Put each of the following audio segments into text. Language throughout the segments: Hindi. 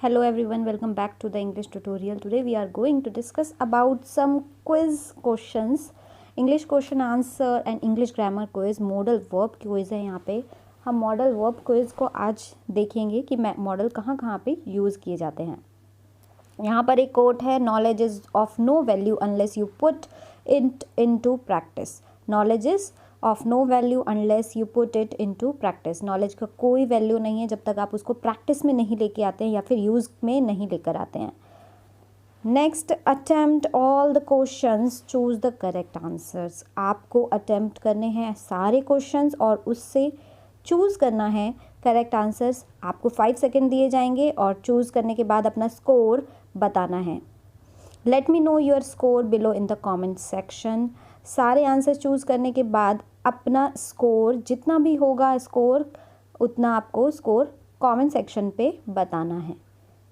Hello everyone, welcome back to the English tutorial. Today we are going to discuss about some quiz questions, English question answer and English grammar quiz, model verb quiz है यहाँ पे. हम मॉडल वर्ब क्विज को आज देखेंगे कि मॉडल कहाँ कहाँ पे यूज़ किए जाते हैं. यहाँ पर एक कोट है, knowledge is of no value unless you put it into practice. Knowledge is of no value unless you put it into practice. Knowledge का कोई वैल्यू नहीं है जब तक आप उसको प्रैक्टिस में नहीं लेके आते हैं या फिर यूज़ में नहीं लेकर आते हैं. Next, attempt all the questions, choose the correct answers. आपको अटेम्प्ट करने हैं सारे क्वेश्चंस और उससे चूज़ करना है करेक्ट आंसर्स. आपको 5 सेकेंड दिए जाएंगे और चूज़ करने के बाद अपना स्कोर बताना है. Let me know your score below in the comment section. सारे आंसर चूज़ करने के बाद अपना स्कोर जितना भी होगा स्कोर उतना आपको स्कोर कमेंट सेक्शन पे बताना है.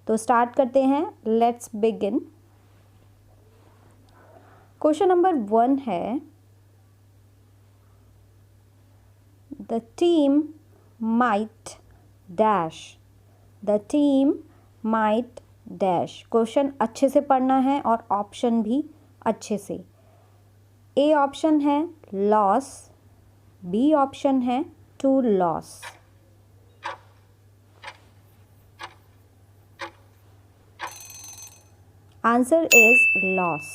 तो स्टार्ट करते हैं. Let's begin. क्वेश्चन नंबर 1 है, the team might dash. The team might dash. Question अच्छे से पढ़ना है और ऑप्शन भी अच्छे से. ए ऑप्शन है लॉस, बी ऑप्शन है to loss. Answer is loss.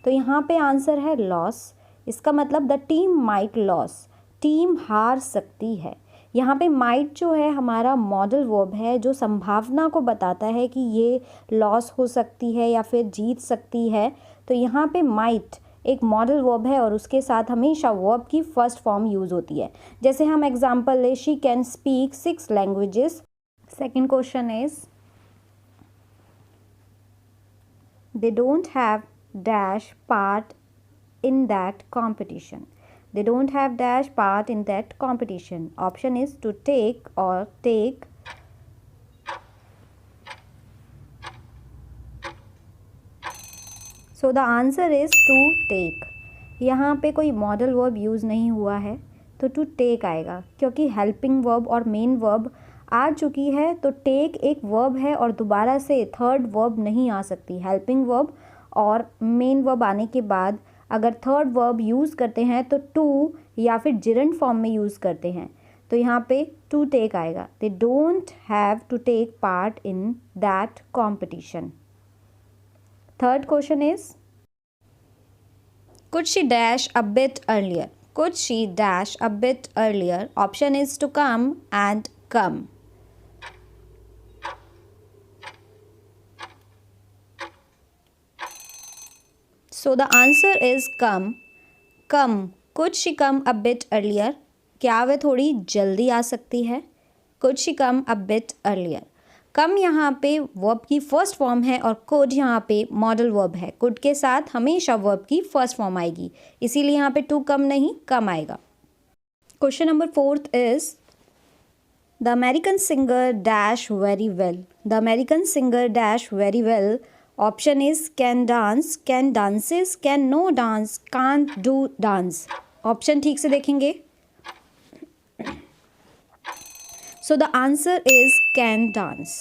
तो यहाँ पे आंसर है लॉस. इसका मतलब the team might loss, team हार सकती है. यहाँ पे माइट जो है हमारा मॉडल वर्ब है जो संभावना को बताता है कि ये लॉस हो सकती है या फिर जीत सकती है. तो यहाँ पे माइट एक मॉडल वर्ब है और उसके साथ हमेशा वर्ब की फर्स्ट फॉर्म यूज़ होती है. जैसे हम एग्जांपल ले, she can speak 6 languages. Second question is, they don't have dash part in that competition. They don't have dash part in that competition. Option is to take or take. So the answer is to take. यहाँ पे कोई मॉडल वर्ब यूज़ नहीं हुआ है तो to take आएगा, क्योंकि हेल्पिंग वर्ब और मेन वर्ब आ चुकी है. तो टेक एक वर्ब है और दोबारा से थर्ड वर्ब नहीं आ सकती. हेल्पिंग वर्ब और मेन वर्ब आने के बाद अगर थर्ड वर्ब यूज़ करते हैं तो टू या फिर जिरंड फॉर्म में यूज़ करते हैं. तो यहाँ पे टू टेक आएगा. They don't have to take part in that competition. Third question is, could she dash a bit earlier. Could she dash a bit earlier. Option is to come and come. So the answer is come. Come. Could she come a bit earlier? क्या वह थोड़ी जल्दी आ सकती है? Could she come a bit earlier? कम यहाँ पे वर्ब की फर्स्ट फॉर्म है और could यहाँ पे मॉडल वर्ब है. could के साथ हमेशा वर्ब की फर्स्ट फॉर्म आएगी, इसीलिए यहाँ पे टू कम नहीं कम आएगा. Question number 4 is, the American singer dash very well. The American singer dash very well. Option is can dance, can dances, can no dance, can't do dance. Option ठीक से देखेंगे. So the answer is can dance.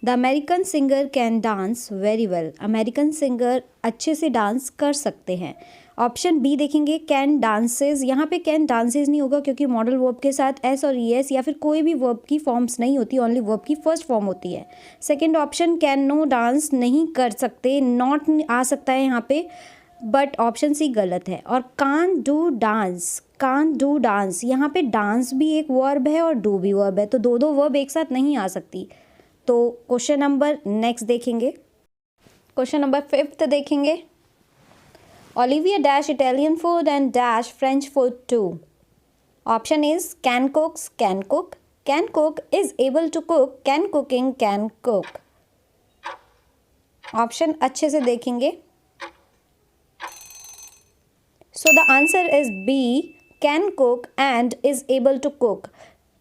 The American singer can dance very well. American singer अच्छे से डांस कर सकते हैं. ऑप्शन बी देखेंगे, कैन डांसेस. यहाँ पे कैन डांसेस नहीं होगा क्योंकि मॉडल वर्ब के साथ एस और ई एस या फिर कोई भी वर्ब की फॉर्म्स नहीं होती, ओनली वर्ब की फर्स्ट फॉर्म होती है. Second option, can no dance नहीं कर सकते, नॉट आ सकता है यहाँ पे, बट ऑप्शन सी गलत है. और can do dance, can do dance, यहाँ पे डांस भी एक वर्ब है और डू भी वर्ब है, तो दो वर्ब एक साथ नहीं आ सकती. तो क्वेश्चन नंबर नेक्स्ट देखेंगे. क्वेश्चन नंबर 5 देखेंगे. Olivia dash Italian food and dash French food too. Option is can cooks, can cook, can cook is able to cook, can cooking, can cook. Option अच्छे से देखेंगे. So the answer is B, can cook and is able to cook.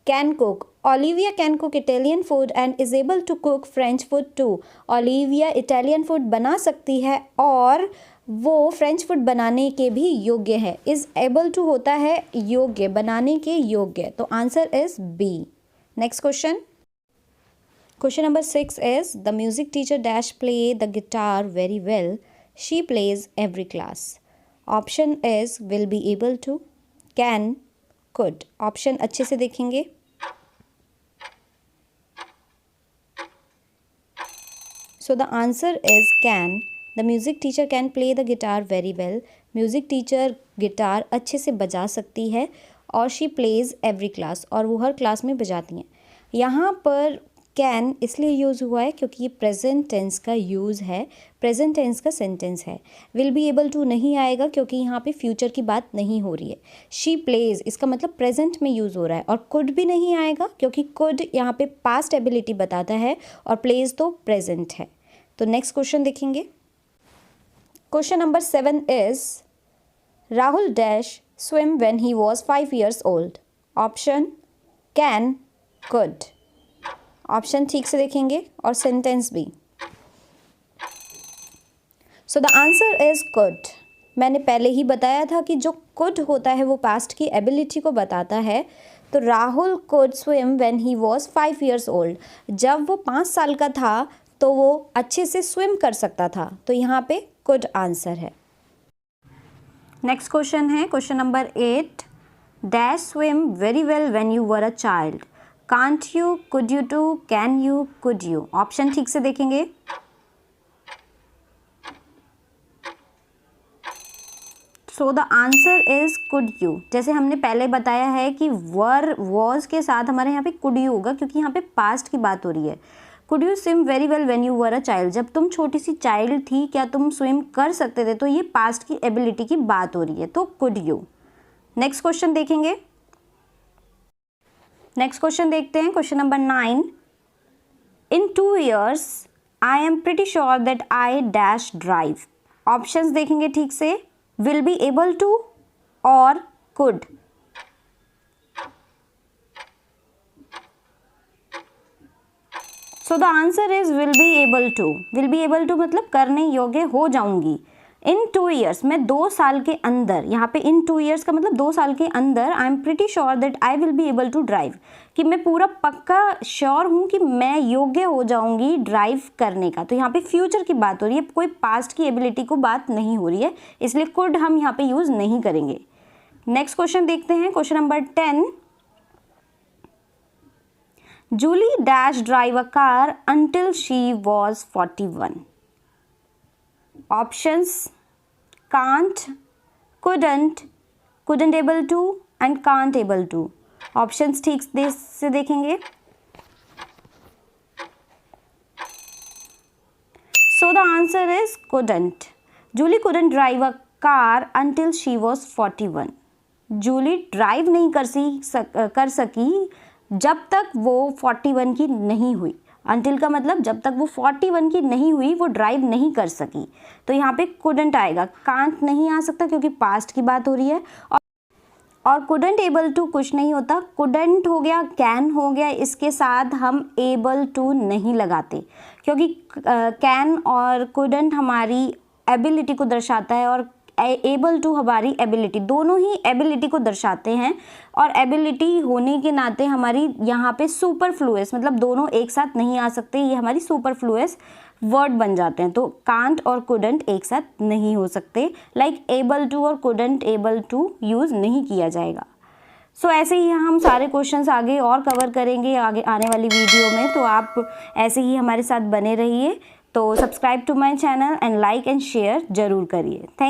Can cook. Olivia can cook Italian food and is able to cook French food too. Olivia Italian food बना सकती है और वो फ्रेंच फूड बनाने के भी योग्य है. इज़ एबल टू होता है योग्य, बनाने के योग्य. तो answer is B. Next question. Question number 6 is the music teacher dash play the guitar very well. She plays every class. Option is will be able to, can, could. Option अच्छे से देखेंगे. So the answer is can. The music teacher can play the guitar very well. Music teacher guitar अच्छे से बजा सकती है और she plays every class और वो हर क्लास में बजाती हैं. यहाँ पर कैन इसलिए यूज़ हुआ है क्योंकि ये प्रेजेंट टेंस का यूज़ है, प्रेजेंट टेंस का सेंटेंस है. विल बी एबल टू नहीं आएगा क्योंकि यहाँ पे फ्यूचर की बात नहीं हो रही है. शी प्लेज इसका मतलब प्रेजेंट में यूज़ हो रहा है. और कुड भी नहीं आएगा क्योंकि कुड यहाँ पे पास्ट एबिलिटी बताता है और प्लेज तो प्रेजेंट है. तो नेक्स्ट क्वेश्चन देखेंगे. Question number 7 is Rahul dash swim when he was 5 years old. Option can, could. Option ठीक से देखेंगे और सेंटेंस भी. सो द आंसर इज कुड. मैंने पहले ही बताया था कि जो कुड होता है वो पास्ट की एबिलिटी को बताता है. तो Rahul could swim when he was 5 years old. जब वो 5 साल का था तो वो अच्छे से स्विम कर सकता था. तो यहाँ पे कुड आंसर है. नेक्स्ट क्वेश्चन है question number 8. Dash swim very well when you were a child. Can't you, could you to, can you, could you. Option ठीक से देखेंगे. So the answer is could you. जैसे हमने पहले बताया है कि वर वॉज के साथ हमारे यहाँ पे कुड यू होगा क्योंकि यहाँ पे पास्ट की बात हो रही है. Could you swim very well when you were a child. जब तुम छोटी सी चाइल्ड थी क्या तुम स्विम कर सकते थे. तो ये पास्ट की एबिलिटी की बात हो रही है. तो कुड यू. नेक्स्ट क्वेश्चन देखेंगे. नेक्स्ट क्वेश्चन देखते हैं question number 9. In 2 years I am pretty sure that I dash drive. Options देखेंगे ठीक से. विल बी एबल टू और could. So the answer is will be able to. Will be able to मतलब करने योग्य हो जाऊंगी. इन 2 years मैं 2 साल के अंदर, यहाँ पे इन 2 years का मतलब 2 साल के अंदर I am pretty sure that I will be able to drive. कि मैं पूरा पक्का श्योर हूँ कि मैं योग्य हो जाऊँगी ड्राइव करने का. तो यहाँ पे फ्यूचर की बात हो रही है, कोई पास्ट की एबिलिटी को बात नहीं हो रही है, इसलिए कुड हम यहाँ पे यूज़ नहीं करेंगे. नेक्स्ट क्वेश्चन देखते हैं question number 10. Julie dash drive a car until she was 41. Options can't, couldn't able to and can't able to. Options ठीक से देखेंगे. So the answer is couldn't. Julie couldn't drive a car until she was 41. Julie drive नहीं कर सकी जब तक वो 41 की नहीं हुई. अंटिल का मतलब जब तक वो 41 की नहीं हुई वो ड्राइव नहीं कर सकी. तो यहाँ पे कुडंट आएगा. कांट नहीं आ सकता क्योंकि पास्ट की बात हो रही है. और कुडंट एबल टू कुछ नहीं होता. कुडंट हो गया, कैन हो गया, इसके साथ हम एबल टू नहीं लगाते क्योंकि कैन और कुडंट हमारी एबिलिटी को दर्शाता है और एबल टू हमारी एबिलिटी, दोनों ही एबिलिटी को दर्शाते हैं. और एबिलिटी होने के नाते हमारी यहाँ पे सुपरफ्लुअस मतलब दोनों एक साथ नहीं आ सकते. ये हमारी सुपरफ्लुअस वर्ड बन जाते हैं. तो कांट और कुडंट एक साथ नहीं हो सकते. लाइक एबल टू और कुडंट एबल टू यूज़ नहीं किया जाएगा. सो ऐसे ही हम सारे क्वेश्चंस आगे और कवर करेंगे आगे आने वाली वीडियो में. तो आप ऐसे ही हमारे साथ बने रहिए. तो subscribe to my channel and like and share ज़रूर करिए. थैंक